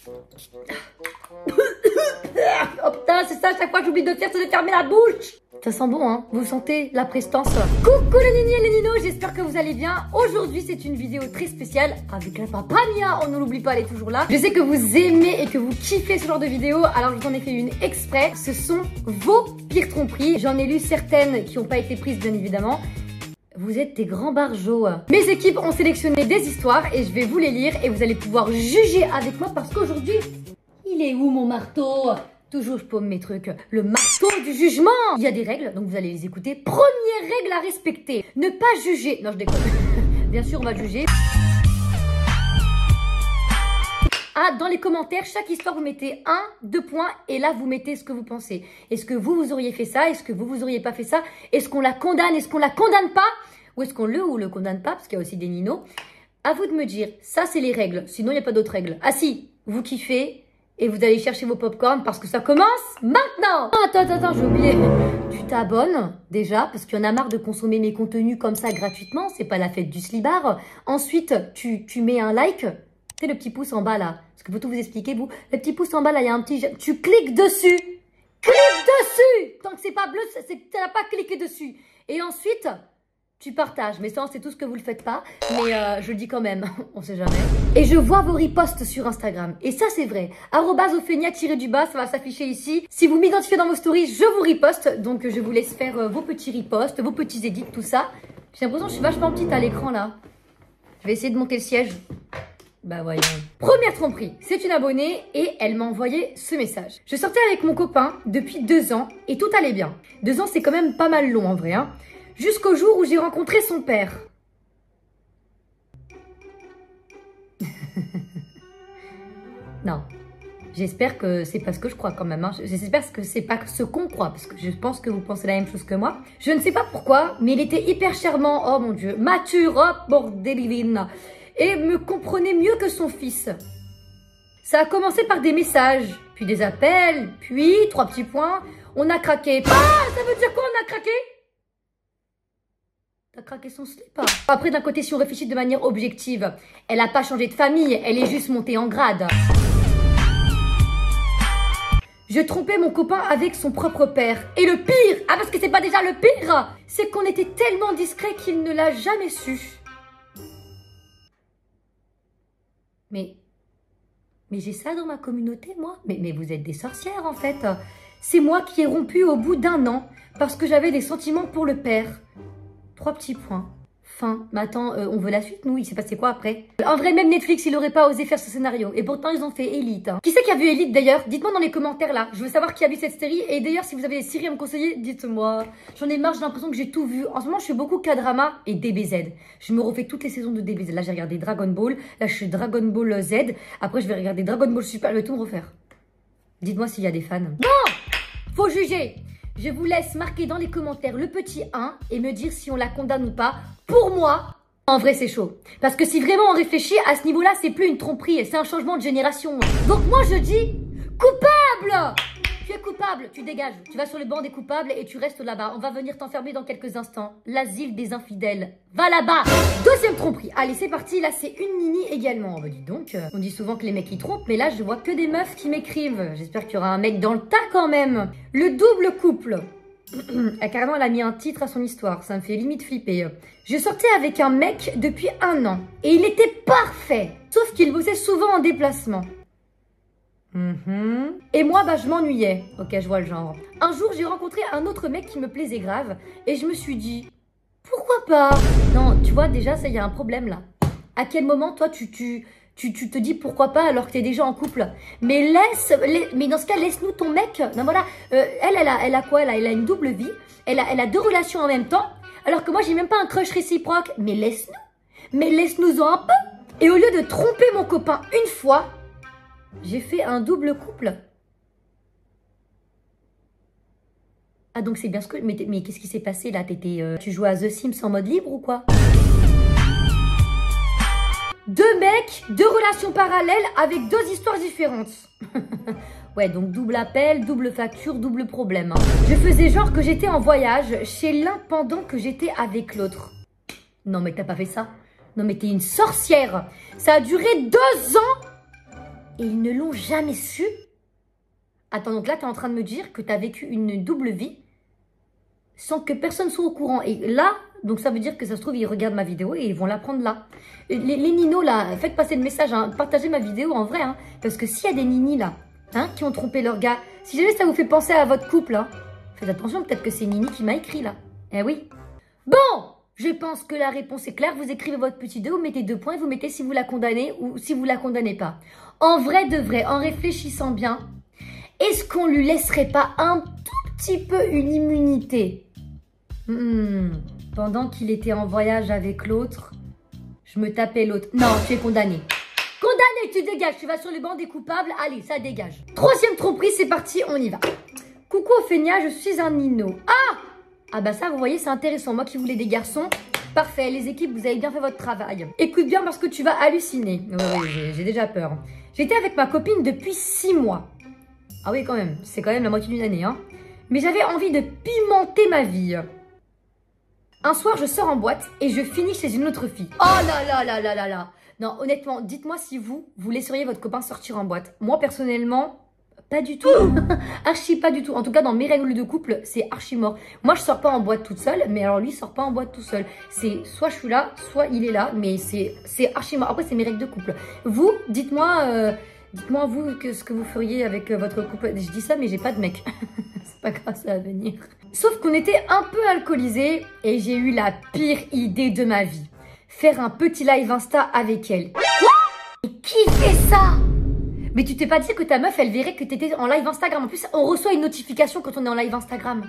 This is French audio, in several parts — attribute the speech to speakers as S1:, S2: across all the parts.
S1: Oh putain, c'est ça, à chaque fois que j'oublie de faire, c'est de fermer la bouche. Ça sent bon, hein? Vous sentez la prestance? Coucou les Nini et les Ninos, j'espère que vous allez bien. Aujourd'hui, c'est une vidéo très spéciale avec la papa Mia. On ne l'oublie pas, elle est toujours là. Je sais que vous aimez et que vous kiffez ce genre de vidéo, alors je vous en ai fait une exprès. Ce sont vos pires tromperies. J'en ai lu certaines qui n'ont pas été prises, bien évidemment. Vous êtes des grands barjots. Mes équipes ont sélectionné des histoires et je vais vous les lire et vous allez pouvoir juger avec moi parce qu'aujourd'hui, il est où mon marteau? Toujours je paume mes trucs. Le marteau du jugement. Il y a des règles, donc vous allez les écouter. Première règle à respecter. Ne pas juger. Non, je déconne. Bien sûr, on va juger. Ah, dans les commentaires, chaque histoire, vous mettez 1, 2 points. Et là, vous mettez ce que vous pensez. Est-ce que vous auriez fait ça? Est-ce que vous auriez pas fait ça? Est-ce qu'on la condamne? Est-ce qu'on la condamne pas? Ou est-ce qu'on le condamne pas? Parce qu'il y a aussi des ninos. À vous de me dire. Ça, c'est les règles. Sinon, il n'y a pas d'autres règles. Ah si, vous kiffez. Et vous allez chercher vos popcorn parce que ça commence maintenant. Attends, j'ai oublié. Tu t'abonnes déjà parce qu'il y en a marre de consommer mes contenus comme ça gratuitement. C'est pas la fête du slibard. Ensuite, tu mets un like. C'est le petit pouce en bas là. Parce que faut tout vous expliquer, vous. Le petit pouce en bas là, il y a un petit... Tu cliques dessus. Clique dessus. Tant que c'est pas bleu, c'est que tu n'as pas cliqué dessus. Et ensuite... tu partages, mais ça c'est tout ce que vous le faites pas. Mais je le dis quand même, on sait jamais. Et je vois vos reposts sur Instagram. Et ça c'est vrai. @ophenia_, ça va s'afficher ici. Si vous m'identifiez dans vos stories, je vous riposte. Donc je vous laisse faire vos petits ripostes, vos petits edits, tout ça. J'ai l'impression que je suis vachement petite à l'écran là. Je vais essayer de monter le siège. Bah voyons. Première tromperie, c'est une abonnée et elle m'a envoyé ce message. Je sortais avec mon copain depuis 2 ans et tout allait bien. 2 ans c'est quand même pas mal long en vrai, hein. Jusqu'au jour où j'ai rencontré son père. Non. J'espère que c'est pas ce que je crois quand même. Hein. J'espère que c'est pas ce qu'on croit. Parce que je pense que vous pensez la même chose que moi. Je ne sais pas pourquoi, mais il était hyper charmant. Oh mon Dieu. Mature, hop, bordelivine. Et me comprenait mieux que son fils. Ça a commencé par des messages, puis des appels, puis 3 petits points. On a craqué. Ah, ça veut dire quoi on a craqué? T'as craqué son slip. Après, d'un côté, si on réfléchit de manière objective, elle n'a pas changé de famille, elle est juste montée en grade. Je trompais mon copain avec son propre père. Et le pire, ah parce que c'est pas déjà le pire, c'est qu'on était tellement discret qu'il ne l'a jamais su. Mais j'ai ça dans ma communauté, moi. Mais vous êtes des sorcières, en fait. C'est moi qui ai rompu au bout d'1 an parce que j'avais des sentiments pour le père. 3 petits points. Fin. Mais attends, on veut la suite, nous? Il s'est passé quoi après? En vrai, même Netflix, il n'aurait pas osé faire ce scénario. Et pourtant, ils ont fait Elite. Hein. Qui c'est qui a vu Elite, d'ailleurs? Dites-moi dans les commentaires, là. Je veux savoir qui a vu cette série. Et d'ailleurs, si vous avez des séries à me conseiller, dites-moi. J'en ai marre, j'ai l'impression que j'ai tout vu. En ce moment, je fais beaucoup K-drama et DBZ. Je me refais toutes les saisons de DBZ. Là, j'ai regardé Dragon Ball. Là, je suis Dragon Ball Z. Après, je vais regarder Dragon Ball Super. Je vais tout me refaire. Dites-moi s'il y a des fans. Bon! Faut juger. Je vous laisse marquer dans les commentaires le petit 1 et me dire si on la condamne ou pas. Pour moi, en vrai, c'est chaud. Parce que si vraiment on réfléchit, à ce niveau-là, c'est plus une tromperie, c'est un changement de génération. Donc moi, je dis coupable! Tu es coupable, tu dégages. Tu vas sur le banc des coupables et tu restes là-bas. On va venir t'enfermer dans quelques instants. L'asile des infidèles. Va là-bas! Deuxième tromperie. Allez, c'est parti. Là, c'est une Nini également. Bah, dis donc, on dit souvent que les mecs, ils trompent. Mais là, je vois que des meufs qui m'écrivent. J'espère qu'il y aura un mec dans le tas quand même. Le double couple. Carrément, elle a mis un titre à son histoire. Ça me fait limite flipper. Je sortais avec un mec depuis 1 an. Et il était parfait. Sauf qu'il bossait souvent en déplacement. Et moi, bah, je m'ennuyais. Ok, je vois le genre. Un jour, j'ai rencontré un autre mec qui me plaisait grave. Et je me suis dit, pourquoi pas? Non, tu vois, déjà, ça, y a un problème là. À quel moment, toi, tu te dis pourquoi pas alors que t'es déjà en couple? Mais mais dans ce cas, laisse-nous ton mec. Non, voilà. Elle a quoi? Elle a une double vie. Elle a 2 relations en même temps. Alors que moi, j'ai même pas un crush réciproque. Mais laisse-nous. Mais laisse-nous-en un peu. Et au lieu de tromper mon copain une fois, j'ai fait un double couple. Ah donc c'est bien ce que... Mais qu'est-ce qui s'est passé là? Tu jouais à The Sims en mode libre ou quoi? 2 mecs, 2 relations parallèles avec 2 histoires différentes. Ouais, donc double appel, double facture, double problème. Hein. Je faisais genre que j'étais en voyage chez l'un pendant que j'étais avec l'autre. Non mais t'as pas fait ça? Non mais t'es une sorcière. Ça a duré 2 ans. et ils ne l'ont jamais su. Attends, donc là, tu es en train de me dire que tu as vécu une double vie sans que personne soit au courant. Et là, donc ça veut dire que ça se trouve, ils regardent ma vidéo et ils vont la prendre là. Les ninos là, faites passer le message, hein, partagez ma vidéo en vrai. Hein, parce que s'il y a des ninis là, hein, qui ont trompé leur gars, si jamais ça vous fait penser à votre couple, hein, faites attention, peut-être que c'est Nini qui m'a écrit là. Eh oui. Bon, je pense que la réponse est claire. Vous écrivez votre petit 2, vous mettez 2 points et vous mettez si vous la condamnez ou si vous la condamnez pas. En vrai de vrai, en réfléchissant bien, est-ce qu'on lui laisserait pas un tout petit peu une immunité? Pendant qu'il était en voyage avec l'autre, je me tapais l'autre. Non, tu es condamné. Condamné, tu dégages. Tu vas sur le banc des coupables. Allez, ça dégage. 3e tromperie, c'est parti, on y va. Coucou Ophénia, je suis un nino. Ah bah ça, vous voyez, c'est intéressant. Moi qui voulais des garçons. Parfait, les équipes, vous avez bien fait votre travail. Écoute bien parce que tu vas halluciner. Oui, j'ai déjà peur. J'étais avec ma copine depuis 6 mois. Ah oui, quand même. C'est quand même la moitié d'une année, hein. Mais j'avais envie de pimenter ma vie. Un soir, je sors en boîte et je finis chez une autre fille. Oh là là là là là là. Non, honnêtement, dites-moi si vous laisseriez votre copain sortir en boîte. Moi, personnellement, pas du tout. Archi pas du tout. En tout cas, dans mes règles de couple, c'est archi mort. Moi, je sors pas en boîte toute seule, mais alors lui, il sort pas en boîte tout seul. C'est soit je suis là, soit il est là, mais c'est archi mort. Après, c'est mes règles de couple. Vous, dites-moi vous ce que vous feriez avec votre couple. Je dis ça, mais j'ai pas de mec. C'est pas grave, ça va venir. Sauf qu'on était un peu alcoolisés et j'ai eu la pire idée de ma vie. Faire un petit live Insta avec elle. Quoi? Mais qui fait ça? Mais tu t'es pas dit que ta meuf, elle verrait que t'étais en live Instagram. En plus, on reçoit une notification quand on est en live Instagram.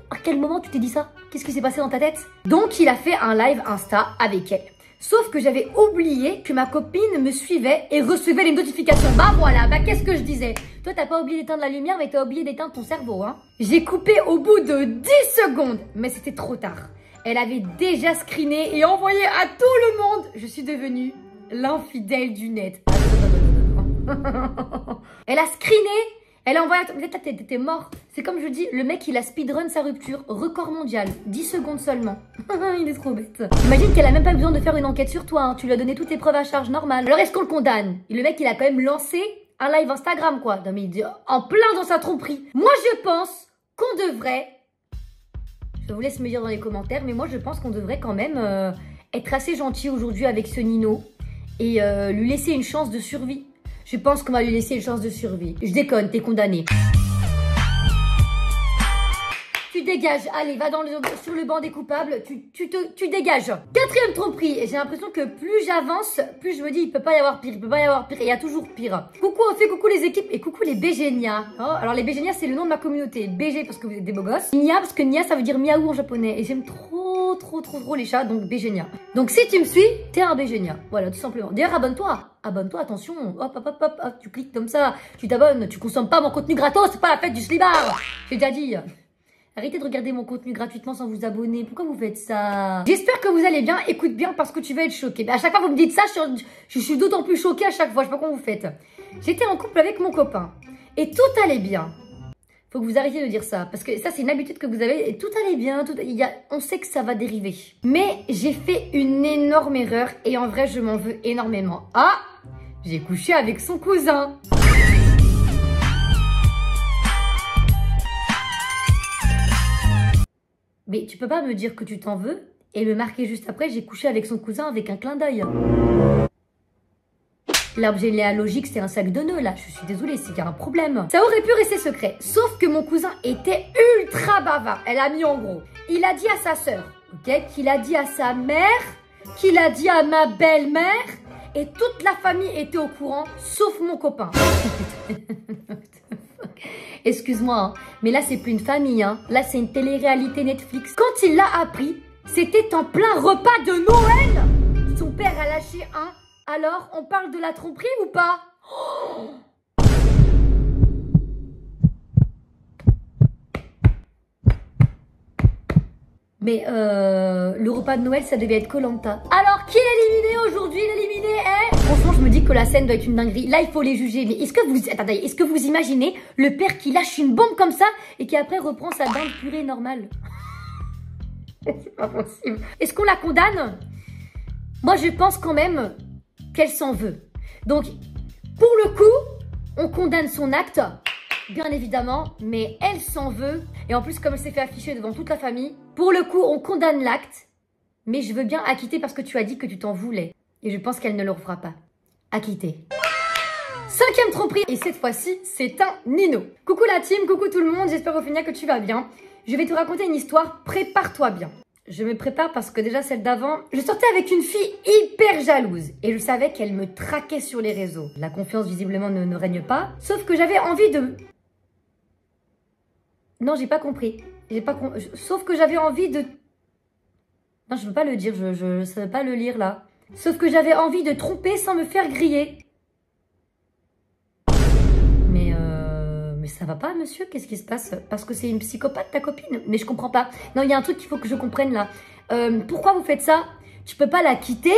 S1: À quel moment tu t'es dit ça? Qu'est-ce qui s'est passé dans ta tête? Donc, il a fait un live Insta avec elle. Sauf que j'avais oublié que ma copine me suivait et recevait les notifications. Bah voilà, bah qu'est-ce que je disais? Toi, t'as pas oublié d'éteindre la lumière, mais t'as oublié d'éteindre ton cerveau, hein. J'ai coupé au bout de 10 secondes, mais c'était trop tard. Elle avait déjà screené et envoyé à tout le monde. Je suis devenue l'infidèle du net. Elle a screené, elle a envoyé... T'es mort. C'est comme je dis, le mec, il a speedrun sa rupture. Record mondial. 10 secondes seulement. Il est trop bête. Imagine qu'elle a même pas besoin de faire une enquête sur toi. Hein. Tu lui as donné toutes tes preuves à charge normale. Alors, est-ce qu'on le condamne? Et le mec, il a quand même lancé un live Instagram, quoi. Non, mais il dit en plein dans sa tromperie. Moi, je pense qu'on devrait... Je vous laisse me dire dans les commentaires, mais moi, je pense qu'on devrait quand même être assez gentil aujourd'hui avec ce Nino et lui laisser une chance de survie. Je pense qu'on va lui laisser une chance de survie. Je déconne, t'es condamné. Tu dégages. Allez, va sur le banc des coupables. Tu dégages. 4e tromperie. Et j'ai l'impression que plus j'avance, plus je me dis, il peut pas y avoir pire. Il peut pas y avoir pire. Et il y a toujours pire. Coucou, on fait coucou les équipes et coucou les Bégénias. Oh, alors les Bégénias, c'est le nom de ma communauté. BG parce que vous êtes des beaux gosses. Nia parce que Nia, ça veut dire miaou en japonais. Et j'aime trop les chats. Donc Bégénia. Donc si tu me suis, t'es un Bégénia. Voilà, tout simplement. D'ailleurs, abonne-toi. Abonne-toi, attention. Hop, tu cliques comme ça. Tu t'abonnes. Tu consommes pas mon contenu gratos. C'est pas la fête du slibard. J'ai déjà dit. Arrêtez de regarder mon contenu gratuitement sans vous abonner. Pourquoi vous faites ça? J'espère que vous allez bien. Écoute bien parce que tu vas être choqué. Mais à chaque fois vous me dites ça, je suis d'autant plus choquée à chaque fois. Je sais pas comment vous faites. J'étais en couple avec mon copain. Et tout allait bien. Faut que vous arrêtiez de dire ça. Parce que ça, c'est une habitude que vous avez. Et tout allait bien. On sait que ça va dériver. Mais j'ai fait une énorme erreur. Et en vrai, je m'en veux énormément. Ah! J'ai couché avec son cousin. Mais tu peux pas me dire que tu t'en veux et me marquer juste après, j'ai couché avec son cousin avec un clin d'œil. L'arbre généalogique, c'est un sac de nœuds là. Je suis désolée, c'est qu'il y a un problème. Ça aurait pu rester secret. Sauf que mon cousin était ultra bavard. Elle a mis en gros. Il a dit à sa sœur, ok, qu'il a dit à sa mère, qu'il a dit à ma belle-mère. Et toute la famille était au courant, sauf mon copain. Excuse-moi, hein, mais là, c'est plus une famille. Hein. Là, c'est une télé-réalité Netflix. Quand il l'a appris, c'était en plein repas de Noël. Son père a lâché un. Alors, on parle de la tromperie ou pas? Oh! Mais le repas de Noël, ça devait être Koh-Lanta. Alors, qui est éliminé aujourd'hui? L'éliminé est... Franchement, je me dis que la scène doit être une dinguerie. Là, il faut les juger. Mais est-ce que vous... Attendez, est-ce que vous imaginez le père qui lâche une bombe comme ça et qui après reprend sa bain de purée normale? C'est pas possible. Est-ce qu'on la condamne? Moi, je pense quand même qu'elle s'en veut. Donc, Pour le coup, on condamne son acte, bien évidemment, mais elle s'en veut. Et en plus, comme elle s'est fait afficher devant toute la famille, pour le coup, on condamne l'acte, mais je veux bien acquitter parce que tu as dit que tu t'en voulais. Et je pense qu'elle ne le refera pas. Acquitter. 5e tromperie, et cette fois-ci, c'est un Nino. Coucou la team, coucou tout le monde, j'espère Ophénia que tu vas bien. Je vais te raconter une histoire, prépare-toi bien. Je me prépare parce que déjà celle d'avant, je sortais avec une fille hyper jalouse et je savais qu'elle me traquait sur les réseaux. La confiance visiblement ne règne pas, sauf que j'avais envie de... Non, j'ai pas compris. Sauf que j'avais envie de... Non, je peux pas le dire, je savais pas le lire là. Sauf que j'avais envie de tromper sans me faire griller. Mais ça va pas, monsieur? Qu'est-ce qui se passe? Parce que c'est une psychopathe, ta copine? Mais je comprends pas. Non, il y a un truc qu'il faut que je comprenne là. Pourquoi vous faites ça? Tu peux pas la quitter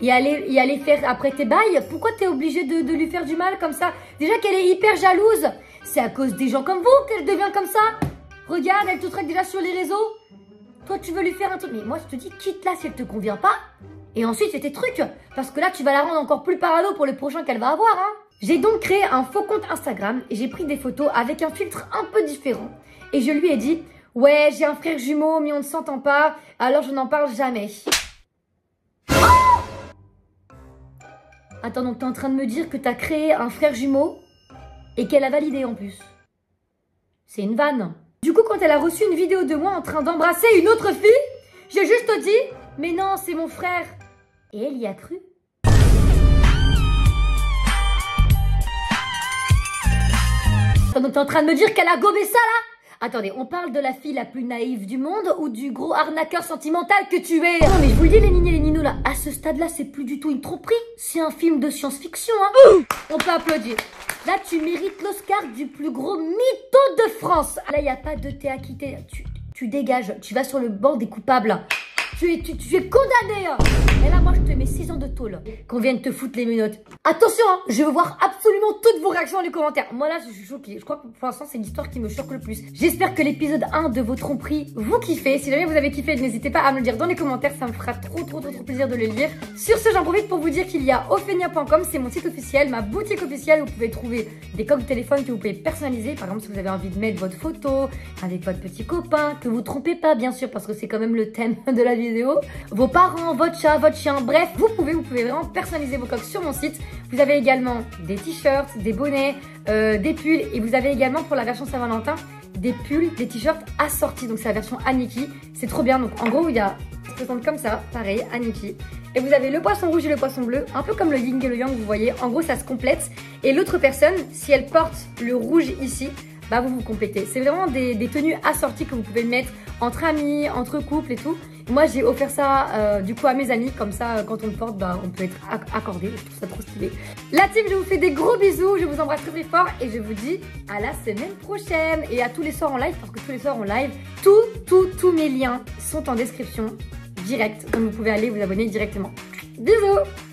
S1: et aller faire après tes bails? Pourquoi t'es obligé de lui faire du mal comme ça? Déjà qu'elle est hyper jalouse. C'est à cause des gens comme vous qu'elle devient comme ça. Regarde, elle te traque déjà sur les réseaux. Toi, tu veux lui faire un truc. Mais moi, je te dis, quitte-la si elle te convient pas. Et ensuite, c'est tes trucs. Parce que là, tu vas la rendre encore plus parano pour le prochain qu'elle va avoir, hein. J'ai donc créé un faux compte Instagram et j'ai pris des photos avec un filtre un peu différent. Et je lui ai dit, ouais, j'ai un frère jumeau, mais on ne s'entend pas, alors je n'en parle jamais. Oh! Attends, donc t'es en train de me dire que t'as créé un frère jumeau et qu'elle a validé en plus. C'est une vanne. Du coup, quand elle a reçu une vidéo de moi en train d'embrasser une autre fille, j'ai juste dit, mais non, c'est mon frère. Et elle y a cru. Donc t'es en train de me dire qu'elle a gobé ça là? Attendez, on parle de la fille la plus naïve du monde ou du gros arnaqueur sentimental que tu es? Non mais je vous le dis les Nini et les Ninos là, à ce stade là c'est plus du tout une tromperie, c'est un film de science-fiction hein. On peut applaudir. Là tu mérites l'Oscar du plus gros mytho de France. Là y a pas de thé à quitter, tu dégages, tu vas sur le banc des coupables. Tu es condamné hein. Et là moi je te mets 6 ans de tôle. Qu'on vienne te foutre les menottes. Attention hein, je veux voir absolument toutes vos réactions dans les commentaires. Moi là je suis choquée. Je crois que pour l'instant c'est l'histoire qui me choque le plus. J'espère que l'épisode 1 de vos tromperies vous kiffez. Si jamais vous avez kiffé, n'hésitez pas à me le dire dans les commentaires. Ça me fera trop plaisir de le lire. Sur ce j'en profite pour vous dire qu'il y a ophenia.com. C'est mon site officiel, ma boutique officielle où vous pouvez trouver des coques de téléphone que vous pouvez personnaliser. Par exemple si vous avez envie de mettre votre photo avec votre petit copain. Que vous trompez pas bien sûr parce que c'est quand même le thème de la vidéo. Vos parents, votre chat, votre chien, bref, vous pouvez vraiment personnaliser vos coques sur mon site. Vous avez également des t-shirts, des bonnets, des pulls et vous avez également pour la version Saint-Valentin des pulls, des t-shirts assortis. Donc c'est la version Aniki, c'est trop bien. Donc en gros il y a, ça se présente comme ça, pareil, Aniki. Et vous avez le poisson rouge et le poisson bleu, un peu comme le yin et le yang, vous voyez. En gros ça se complète. Et l'autre personne, si elle porte le rouge ici, bah vous complétez. C'est vraiment des tenues assorties que vous pouvez mettre entre amis, entre couples et tout. Moi j'ai offert ça du coup à mes amis, comme ça quand on le porte, bah, on peut être accordé. Je trouve ça trop stylé. La team, je vous fais des gros bisous, je vous embrasse très fort et je vous dis à la semaine prochaine. Et à tous les soirs en live, parce que tous les soirs en live, tous mes liens sont en description direct. Donc vous pouvez aller vous abonner directement. Bisous!